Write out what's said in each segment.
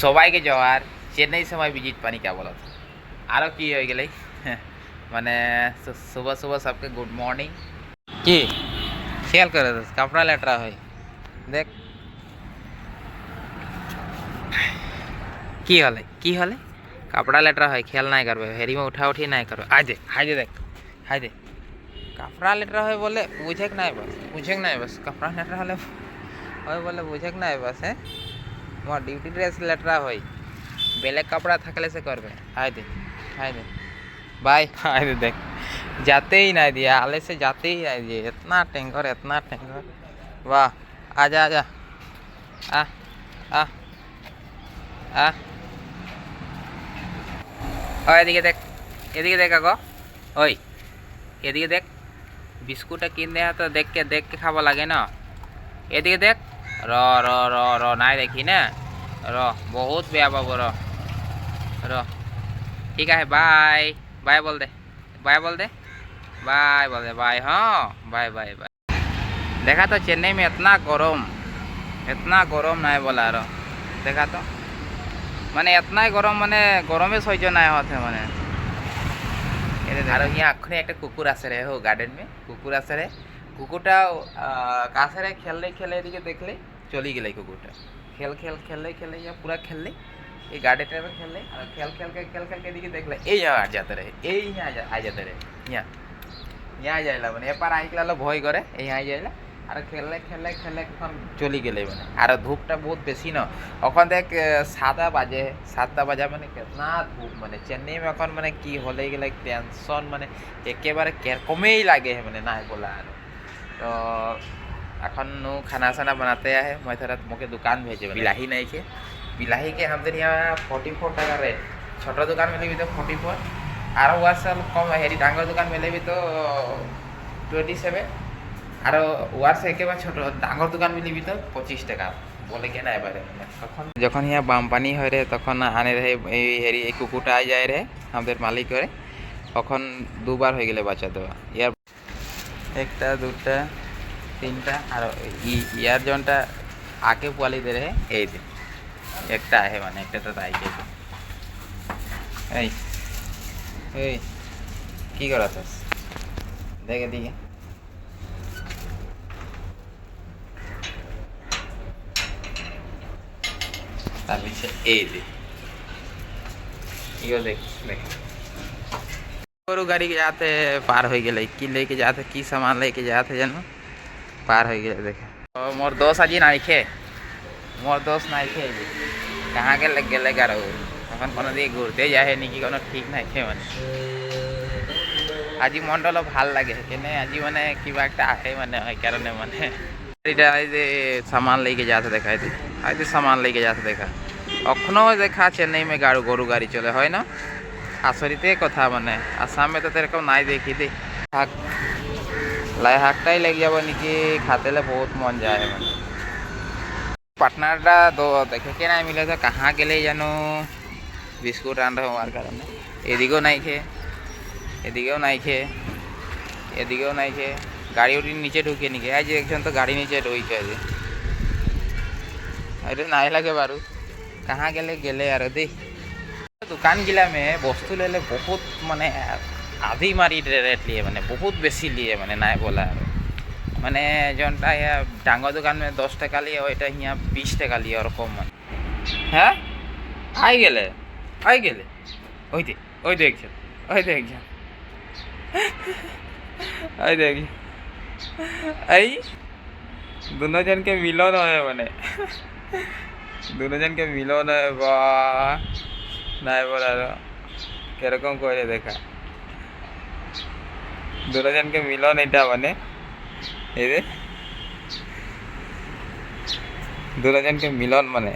সবাইকে জোহার। চেন্নাই সময় ভিজিট পানি কে বলত আরও কি হয়ে গেলে মানে सुबह सुबह सबके गुड मॉर्निंग কি খেয়াল করে কাপড়া লেটরা হয় দেখ কি হলে কাপড়া লেটরা হয় খেয়াল নাই করবে হেরি में उठा उठी নাই করবে हाय दे देख हाय दे কাপড়া লেটরা হয় বলে বুঝেক নাই बस কাপড়া লেটরা হলে হয় বলে বুঝেক নাই बस হ্যাঁ मोर ड्यूटी ड्रेस लेटरा হয় बेलेग कपड़ा थकले से करबे हाय दे बाय हाय दे देख जाते ही नहीं दिया आले से जाते ही नहीं दिए इतना टेंगर वाह आजा आजा आ आ आ এদিকে দেখ আগো ওই এদিকে দেখ বিস্কুটটা কিনে তো দেখ के খাওয়া লাগে না এদিকে দেখ र र र र নাই দেখি না र बहुत বেয়া পাবো र ठीक है बाय बाय बोल दे बाय बोल दे बाय हाँ बाय देखा तो चेन्नई में इतना गरम नहीं बोला रो देखा तो माने इतना गरम माने गरमे सह्य नहीं होते माने और यहाँ अखने एक कुकुर आसे रे हो गार्डन में कुकुर आसे रे कुकुरटा काछे खेलले एदिके देखले चली गए कुकुरटा खेल या पूरा खेलले ये गार्डन में खेलले और खेल के एदिके देखले यहाँ आ जाते रहे यहाँ जाइला मैंने एपार आइकला भय करे यहाँ जाइला और खेलले चली गए मैंने और धूपटा बहुत बेसि न अखन देख 7टा बाजे मैंने कितना धूप मैंने चेन्नई में अखन मैंने कि होले गेले टेंशन मैंने एकेबारे केरकमेई लागे मैंने ना बोला तो এখন खाना साना बनाते हैं मैं थोड़ा मोके दुकान भेजे बिलाही नहीं के बिलाही के हम यहाँ 44 टाका रेट छोटा दुकान में लेबी तो 44 और वहाँ से कम हेरी डांगर दुकान में लेबी तो 27 और वहाँ से एक बार छोटो डांगर दुकान में लेबी तो 25 टाका बोले के ना एबारे যখন यहाँ বামপানি হয় রে তখন আনে রে এই হেরি এই কুকুরটা আই যায় রে আমাদের মালিক করে তখন দুবার হয়ে গেলে বাচ্চা দেওয়া ইয়ার একটা দুটা तीनटा और यार जोनटा आके पुआली दे रहे ये एक है माने एक तो आई के की करत देख दिए तार पीछे यो देख गरु गाड़ी के जाते पार हो गए कि लेके जाते की सामान लेके जाते जानो पार हो गए देखे मोर दोस्त आज नाइखे कहाँ के लग गए गार এখন কোনো দিকে ঘুরতে যায় নাকি কোনো ঠিক নাইखे মানে আজি মনটা অলপ ভাল লাগে কেনে আজি মানে কিবা একটা আহে মানে ওই কারণে মানে এটা এই যে সামান लेके जाते দেখা এই যে সামান लेके जाते দেখা এখনো দেখা চেন্নাই में গরু গাড়ি চলে হয় না আসরিতে কথা মানে আসামে তো এরকম নাই দেখি দে লাই হাকটাই লেগে যাব নাকি খাতেলে बहुत मन जाए মানে पार्टनारटा दो देखे के ना मिले तो कहाँ गए जानो बिस्कुट आन रहा हमारे कारण एदिकेও नहीं खे गाड़ी उड़ी नीचे ढुके निके आज एक जन तो गाड़ी नीचे ढुके अरे नहीं लगे बारू कहाँ गए यार दे दुकान गिला में वस्तु ले बहुत माने आधी मारी रेट लिए मैंने बहुत बेसि लिए मैंने ना बोला मैंने जोनटा यहाँ डांगर दुकान में 10 टाका लिए वहीटा यहाँ 20 टाका लिए और कम मान हाँ आई गए देख दोनों जन के मिलन है मैंने दोनों जन के मिलन है वाह ना बोला किरकम करे देखा दोनों जन के मिलन এটা মানে এই যে दोनों जन के मिलन মানে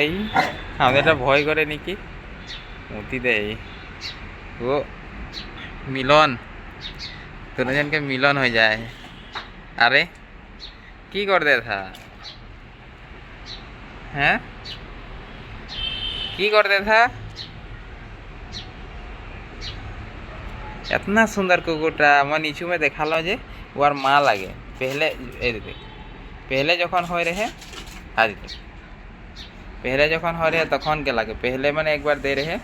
এই আমাদের এটা ভয় করে নাকি মুতি দেয় ও मिलन दोनों जन के मिलन हो जाए अरे की कर दे था हैं की कर दे था इतना सुंदर कुकुरटा मैं नीचू में देखा लो जे वार माँ लगे पहले पहले जखन हो रहे आज पहले जखन हो रहे तखन के लगे पहले मैंने एक बार दे रहे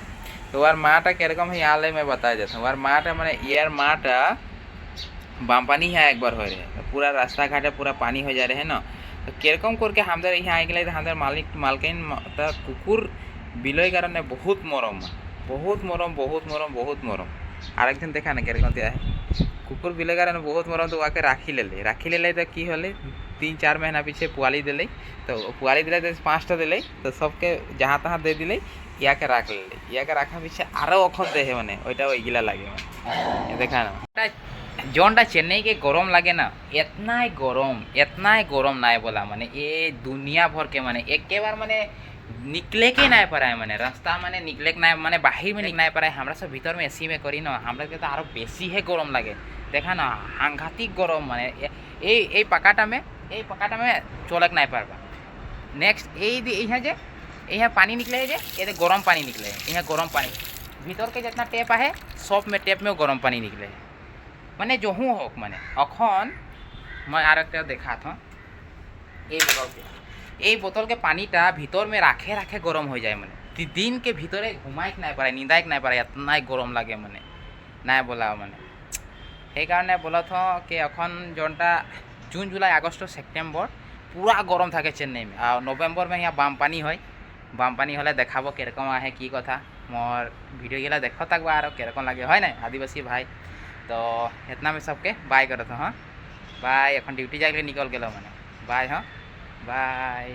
तो और माटा किरकम है आले मैं बता देता हूँ और माटा मैंने यार माटा बामपानी है एक बार हो रहे तो पूरा रास्ता घाटे पूरा पानी हो जा रहे हैं ना तो किरकम करके हमारे यहाँ आगे तो हमारे मालिक मालकिन कुकुर बिलय कारण बहुत मरम बहुत मरम बहुत मरम बहुत मरम आरेक दिन देखा ना किरकम दिया है कुकुर बिलय कारण बहुत मरम तो वाके राखी ले तो कि हले 3-4 महीना पीछे पुआली दिले तो पुआली दिले तो 5टा दिले तो सबके जहाँ तहाँ दे दिले ইয়াকে রাখলে ইয়াকে রাখার পিছিয়ে আরও অক্ষর দেহে মানে ওইটাও এইগুলা লাগে মানে দেখা না जोनटा चेन्नई के गरम लगे ना इतना गरम ना बोला मैंने ये दुनिया भर के मैंने एक के बार मैंने निकले के ना पारा है मैंने रास्ता मैंने निकले के ना मैंने बाहर में निकल पारा है हमारा सब भीतर में एसी में करी ना हमारे के तो आरो बेसी है गरम लगे देखा ना सांघातिक गरम मैंने ये पकाटा में चलक ना पारबा नेक्स्ट यहाँ जे यहाँ पानी निकले जे ये गरम पानी निकले यहाँ गरम पानी भीतर के जितना टेप है सब में टेप में गरम पानी निकले मैंने जो हूँ होक मैंने अखन मैं आर एक देखा था ये बोतल के पानीटा भीतर में राखे राखे गरम हो जाए मैंने दिन के भीतरे घुमाई ना पारे निंदाई ना पारे इतना गरम लगे मैंने ना बोला मैंने সেই কারণে बोला था कि अखन जोनटा जून जुलाई আগস্ট सेप्टेम्बर पूरा गरम থাকে चेन्नई में और नवेम्बर में यहाँ बामपानी है बामपानी हले देखाबो किरकम आहे की कथा मोर भिडियो गिला देखो तक और किरकम लगे है ना आदिवासी भाई तो इतना में सबके बाय करत हाँ बाय এখন ডিউটি যাইলে निकल गलो मैंने बाय हाँ बाय।